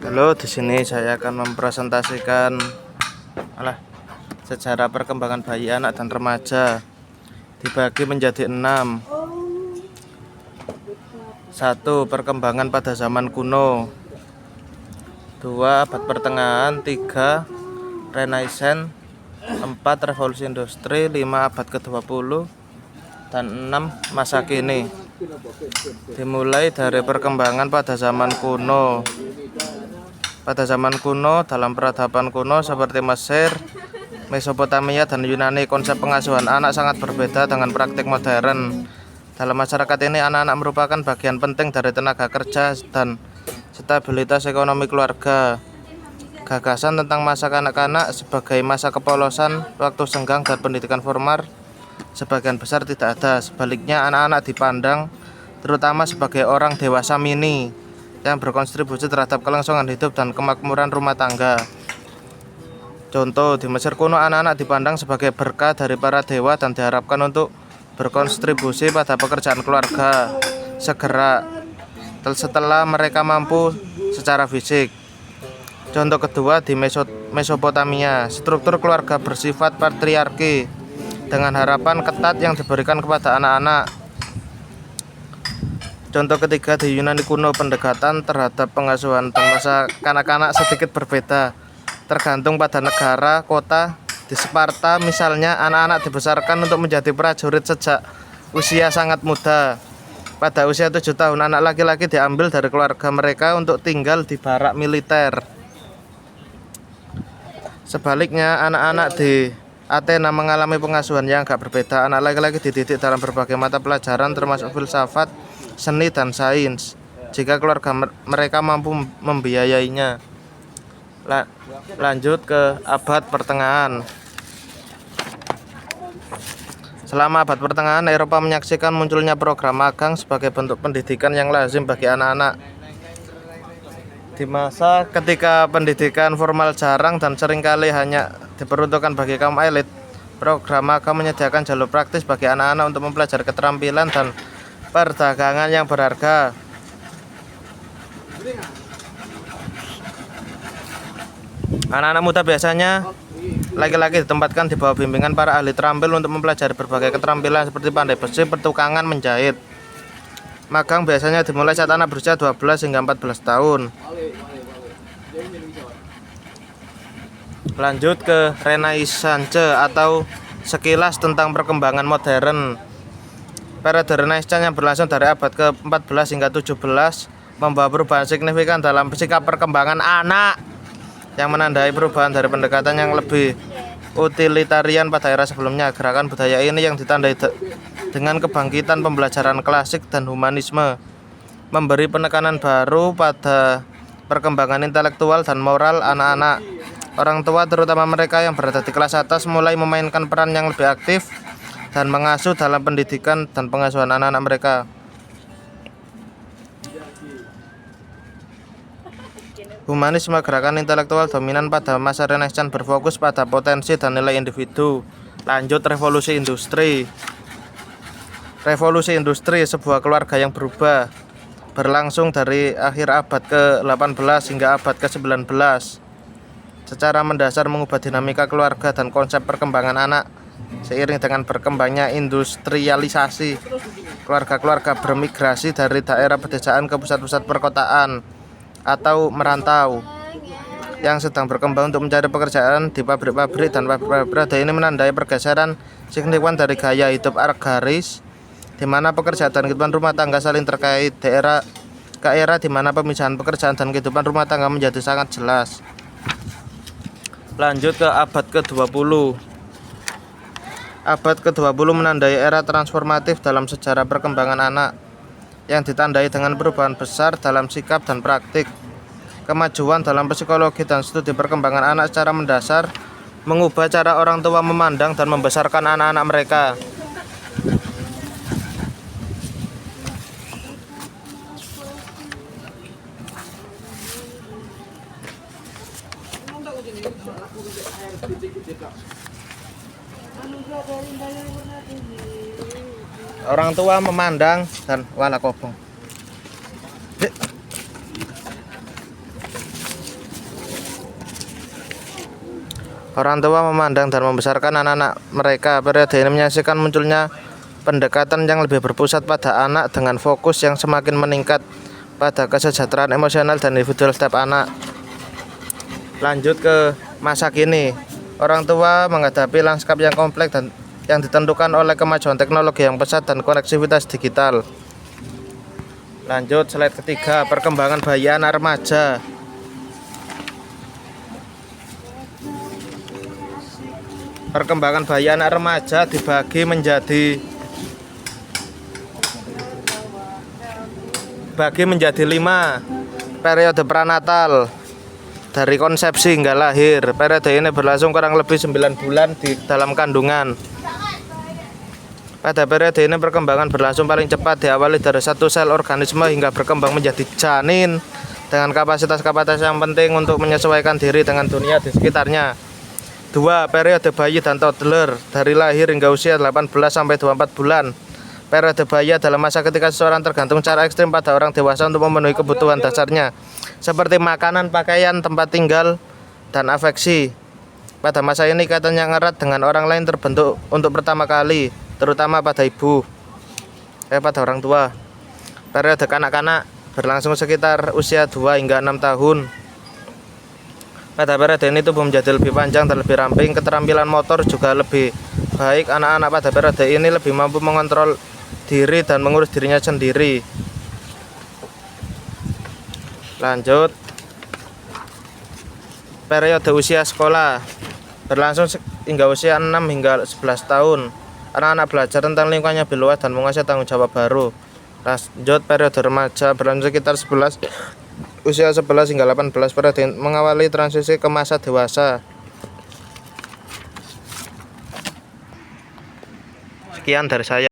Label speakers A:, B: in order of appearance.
A: Halo, di sini saya akan mempresentasikan sejarah perkembangan bayi, anak, dan remaja. Dibagi menjadi 6. 1. Perkembangan pada zaman kuno. 2. Abad pertengahan. 3. Renaissance. 4. Revolusi industri. 5. Abad ke-20. Dan 6. Masa kini. Dimulai dari perkembangan pada zaman kuno. Pada zaman kuno, dalam peradaban kuno seperti Mesir, Mesopotamia, dan Yunani, konsep pengasuhan anak sangat berbeda dengan praktik modern. Dalam masyarakat ini, anak-anak merupakan bagian penting dari tenaga kerja dan stabilitas ekonomi keluarga. Gagasan tentang masa kanak-kanak sebagai masa kepolosan, waktu senggang, dan pendidikan formal sebagian besar tidak ada. Sebaliknya, anak-anak dipandang terutama sebagai orang dewasa mini yang berkontribusi terhadap kelangsungan hidup dan kemakmuran rumah tangga. Contoh, di Mesir kuno anak-anak dipandang sebagai berkah dari para dewa dan diharapkan untuk berkontribusi pada pekerjaan keluarga segera setelah mereka mampu secara fisik. Contoh kedua, di Mesopotamia, struktur keluarga bersifat patriarki dengan harapan ketat yang diberikan kepada anak-anak. Contoh ketiga, di Yunani kuno, pendekatan terhadap pengasuhan dan masa kanak-kanak sedikit berbeda, tergantung pada negara, kota. Di Sparta misalnya, anak-anak dibesarkan untuk menjadi prajurit sejak usia sangat muda. Pada usia 7 tahun, anak laki-laki diambil dari keluarga mereka untuk tinggal di barak militer. Sebaliknya, anak-anak di Athena mengalami pengasuhan yang agak berbeda. Anak laki-laki dididik dalam berbagai mata pelajaran termasuk filsafat, seni, dan sains jika keluarga mereka mampu membiayainya. Lanjut ke abad pertengahan. Selama abad pertengahan, Eropa menyaksikan munculnya program magang sebagai bentuk pendidikan yang lazim bagi anak-anak. Di masa ketika pendidikan formal jarang dan seringkali hanya diperuntukkan bagi kaum elit, program magang menyediakan jalur praktis bagi anak-anak untuk mempelajari keterampilan dan perdagangan yang berharga. Anak-anak muda, biasanya laki-laki, ditempatkan di bawah bimbingan para ahli terampil untuk mempelajari berbagai keterampilan seperti pandai besi, pertukangan, menjahit. Magang biasanya dimulai saat anak berusia 12 hingga 14 tahun. Lanjut ke Renaissance atau sekilas tentang perkembangan modern. Periode Renaissance yang berlangsung dari abad ke-14 hingga 17 membawa perubahan signifikan dalam sikap perkembangan anak yang menandai perubahan dari pendekatan yang lebih utilitarian pada era sebelumnya. Gerakan budaya ini yang ditandai dengan kebangkitan pembelajaran klasik dan humanisme memberi penekanan baru pada perkembangan intelektual dan moral anak-anak. Orang tua, terutama mereka yang berada di kelas atas, mulai memainkan peran yang lebih aktif dan mengasuh dalam pendidikan dan pengasuhan anak-anak mereka. Humanisme, gerakan intelektual dominan pada masa Renaissance, berfokus pada potensi dan nilai individu. Lanjut, revolusi industri. Revolusi industri, sebuah keluarga yang berubah, berlangsung dari akhir abad ke-18 hingga abad ke-19. Secara mendasar mengubah dinamika keluarga dan konsep perkembangan anak. Seiring dengan berkembangnya industrialisasi, keluarga-keluarga bermigrasi dari daerah pedesaan ke pusat-pusat perkotaan atau merantau yang sedang berkembang untuk mencari pekerjaan di pabrik-pabrik dan pabrik-pabrik. Ini menandai pergeseran signifikan dari gaya hidup agraris, di mana pekerjaan dan kehidupan rumah tangga saling terkait, ke era di mana pemisahan pekerjaan dan kehidupan rumah tangga menjadi sangat jelas. Lanjut ke abad ke-20. Abad ke-20 menandai era transformatif dalam sejarah perkembangan anak yang ditandai dengan perubahan besar dalam sikap dan praktik. Kemajuan dalam psikologi dan studi perkembangan anak secara mendasar mengubah cara orang tua memandang dan membesarkan anak-anak mereka. Orang tua memandang dan wala kobong. Orang tua memandang dan membesarkan anak-anak mereka. Periode ini menyaksikan munculnya pendekatan yang lebih berpusat pada anak dengan fokus yang semakin meningkat pada kesejahteraan emosional dan individual setiap anak. Lanjut ke masa kini. Orang tua menghadapi lanskap yang kompleks dan yang ditentukan oleh kemajuan teknologi yang pesat dan koneksivitas digital. Lanjut slide ketiga, perkembangan bayi anak remaja. Perkembangan bayi anak remaja dibagi menjadi 5. Periode pranatal dari konsepsi hingga lahir. Periode ini berlangsung kurang lebih 9 bulan di dalam kandungan. Pada periode ini perkembangan berlangsung paling cepat, diawali dari satu sel organisme hingga berkembang menjadi janin dengan kapasitas-kapasitas yang penting untuk menyesuaikan diri dengan dunia di sekitarnya. 2. Periode bayi dan toddler dari lahir hingga usia 18 sampai 24 bulan. Periode bayi adalah masa ketika seseorang tergantung secara ekstrim pada orang dewasa untuk memenuhi kebutuhan dasarnya seperti makanan, pakaian, tempat tinggal, dan afeksi. Pada masa ini ikatan yang erat dengan orang lain terbentuk untuk pertama kali, terutama pada pada orang tua. Periode kanak-kanak berlangsung sekitar usia 2 hingga 6 tahun. Pada periode ini tubuh menjadi lebih panjang dan lebih ramping, keterampilan motor juga lebih baik. Anak-anak pada periode ini lebih mampu mengontrol diri dan mengurus dirinya sendiri. Lanjut, periode usia sekolah berlangsung hingga usia 6 hingga 11 tahun. Anak-anak belajar tentang lingkungannya lebih luas dan menguasai tanggung jawab baru. Lanjut, periode remaja berlangsung sekitar usia 11 hingga 18, periode mengawali transisi ke masa dewasa. Sekian dari saya.